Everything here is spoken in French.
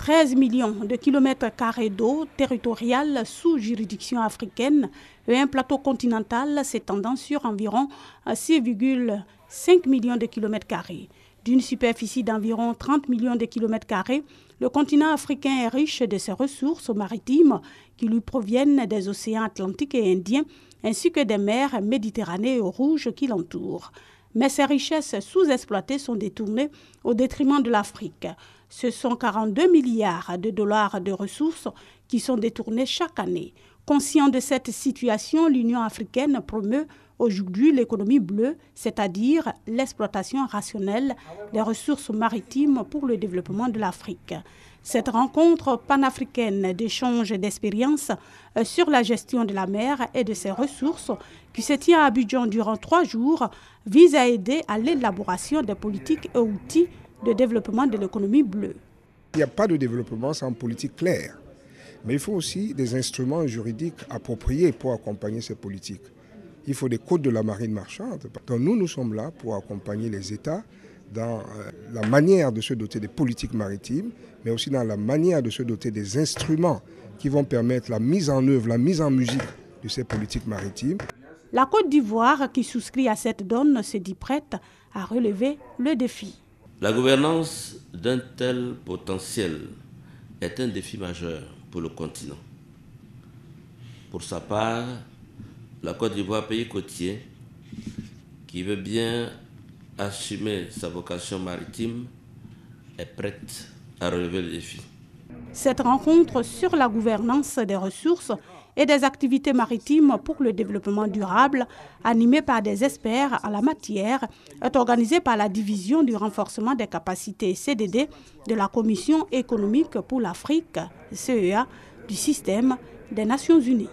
13 millions de kilomètres carrés d'eau territoriale sous juridiction africaine et un plateau continental s'étendant sur environ 6,5 millions de kilomètres carrés. D'une superficie d'environ 30 millions de kilomètres carrés, le continent africain est riche de ses ressources maritimes qui lui proviennent des océans Atlantique et Indien ainsi que des mers Méditerranée et Rouge qui l'entourent. Mais ces richesses sous-exploitées sont détournées au détriment de l'Afrique. Ce sont 42 milliards de dollars de ressources qui sont détournées chaque année. Conscient de cette situation, l'Union africaine promeut aujourd'hui l'économie bleue, c'est-à-dire l'exploitation rationnelle des ressources maritimes pour le développement de l'Afrique. Cette rencontre panafricaine d'échange d'expériences sur la gestion de la mer et de ses ressources, qui se tient à Abidjan durant 3 jours, vise à aider à l'élaboration des politiques et outils de développement de l'économie bleue. Il n'y a pas de développement sans politique claire, mais il faut aussi des instruments juridiques appropriés pour accompagner ces politiques. Il faut des codes de la marine marchande. Donc nous sommes là pour accompagner les États dans la manière de se doter des politiques maritimes, mais aussi dans la manière de se doter des instruments qui vont permettre la mise en œuvre, la mise en musique de ces politiques maritimes. La Côte d'Ivoire, qui souscrit à cette donne, se dit prête à relever le défi. La gouvernance d'un tel potentiel est un défi majeur pour le continent. Pour sa part, la Côte d'Ivoire, pays côtier, qui veut bien assumer sa vocation maritime, est prête à relever le défi. Cette rencontre sur la gouvernance des ressources et des activités maritimes pour le développement durable, animée par des experts en la matière, est organisée par la division du renforcement des capacités CDD de la Commission économique pour l'Afrique, CEA, du système des Nations Unies.